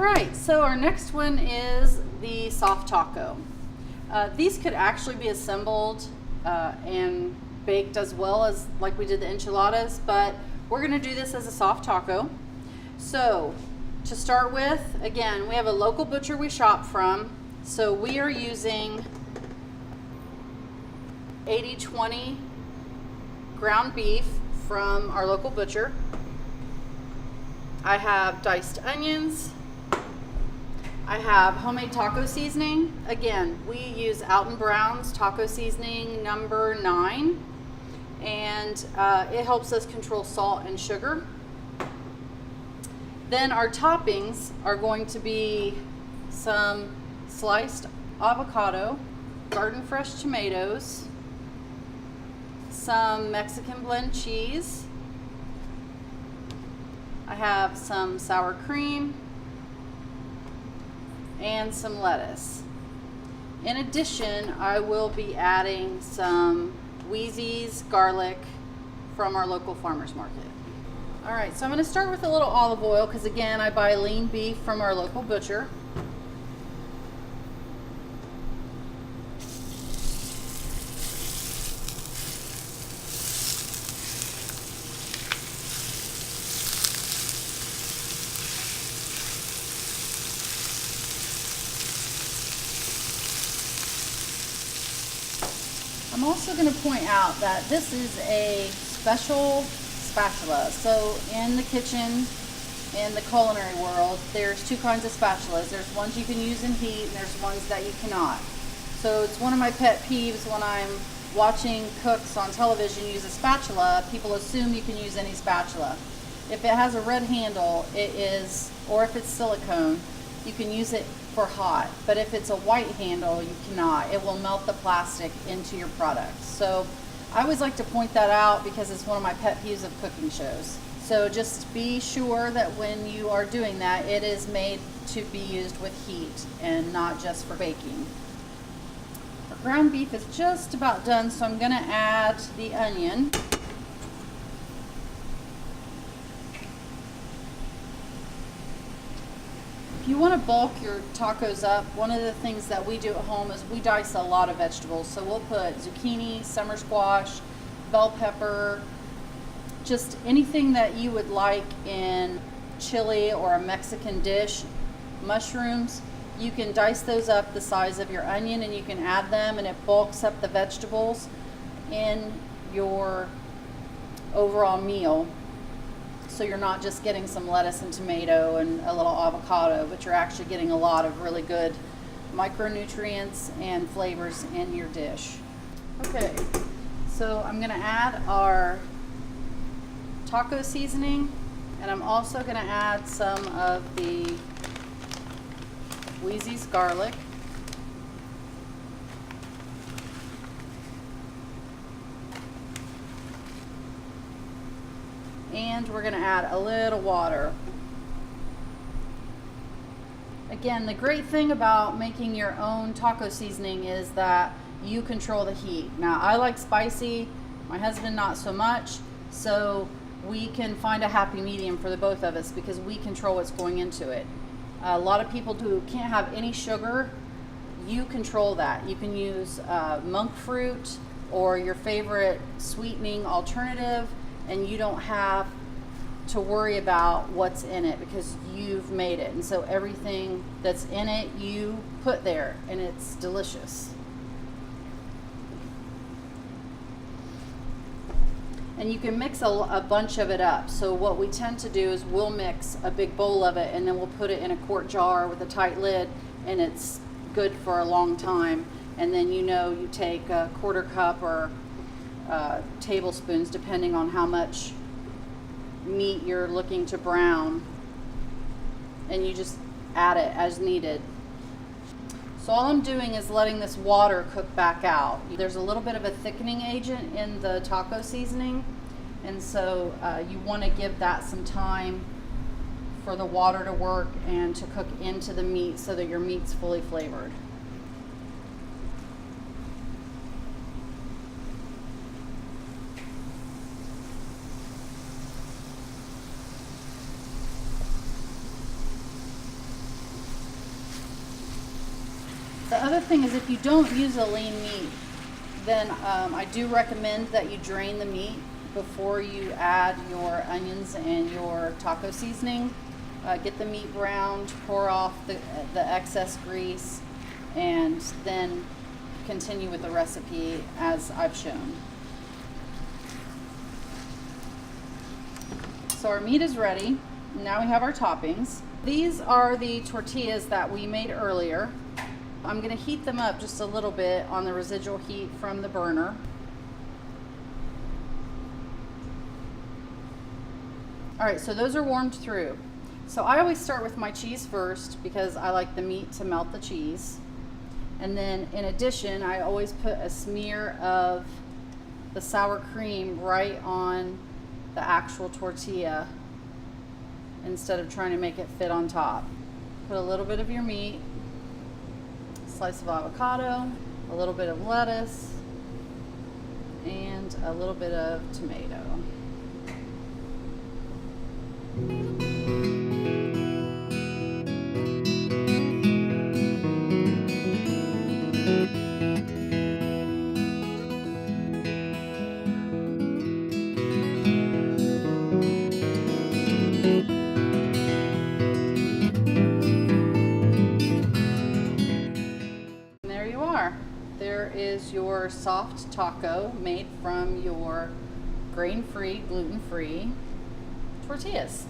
right, so our next one is the soft taco. These could actually be assembled and baked as well as like we did the enchiladas, but we're gonna do this as a soft taco. So to start with, again, we have a local butcher we shop from. So we are using 80/20 ground beef from our local butcher. I have diced onions. I have homemade taco seasoning. Again, we use Alton Brown's taco seasoning number 9, and it helps us control salt and sugar. Then our toppings are going to be some sliced avocado, garden fresh tomatoes, some Mexican blend cheese. I have some sour cream and some lettuce. In addition, I will be adding some Wheezy's garlic from our local farmers market. All right, so I'm going to start with a little olive oil because again, I buy lean beef from our local butcher. I'm also going to point out that this is a special spatula. So in the kitchen, in the culinary world, there's two kinds of spatulas. There's ones you can use in heat and there's ones that you cannot. So it's one of my pet peeves when I'm watching cooks on television use a spatula. People assume you can use any spatula. If it has a red handle, it is, or if it's silicone, you can use it for hot, but if it's a white handle, you cannot. It will melt the plastic into your product. So I always like to point that out because it's one of my pet peeves of cooking shows. So just be sure that when you are doing that, it is made to be used with heat and not just for baking. Our ground beef is just about done, so I'm going to add the onion. If you want to bulk your tacos up, one of the things that we do at home is we dice a lot of vegetables. So we'll put zucchini, summer squash, bell pepper, just anything that you would like in chili or a Mexican dish. Mushrooms, you can dice those up the size of your onion and you can add them, and it bulks up the vegetables in your overall meal. So you're not just getting some lettuce and tomato and a little avocado, but you're actually getting a lot of really good micronutrients and flavors in your dish. Okay, so I'm gonna add our taco seasoning, and I'm also gonna add some of the Wheezy's garlic. And we're going to add a little water. Again, the great thing about making your own taco seasoning is that you control the heat. Now, I like spicy, my husband not so much, so we can find a happy medium for the both of us because we control what's going into it. A lot of people can't have any sugar. You control that. You can use monk fruit or your favorite sweetening alternative, and you don't have to worry about what's in it because you've made it. And so everything that's in it, you put there, and it's delicious. And you can mix a bunch of it up. So what we tend to do is we'll mix a big bowl of it, and then we'll put it in a quart jar with a tight lid, and it's good for a long time. And then you take a quarter cup or tablespoons depending on how much meat you're looking to brown, and you just add it as needed. So all I'm doing is letting this water cook back out. There's a little bit of a thickening agent in the taco seasoning, and so you want to give that some time for the water to work and to cook into the meat so that your meat's fully flavored. The other thing is if you don't use a lean meat, then I do recommend that you drain the meat before you add your onions and your taco seasoning. Get the meat browned, pour off the excess grease, and then continue with the recipe as I've shown. So our meat is ready. Now we have our toppings. These are the tortillas that we made earlier. I'm going to heat them up just a little bit on the residual heat from the burner. All right, so those are warmed through. So I always start with my cheese first because I like the meat to melt the cheese. And then in addition, I always put a smear of the sour cream right on the actual tortilla instead of trying to make it fit on top. Put a little bit of your meat, a slice of avocado, a little bit of lettuce, and a little bit of tomato. There is your soft taco made from your grain-free, gluten-free tortillas.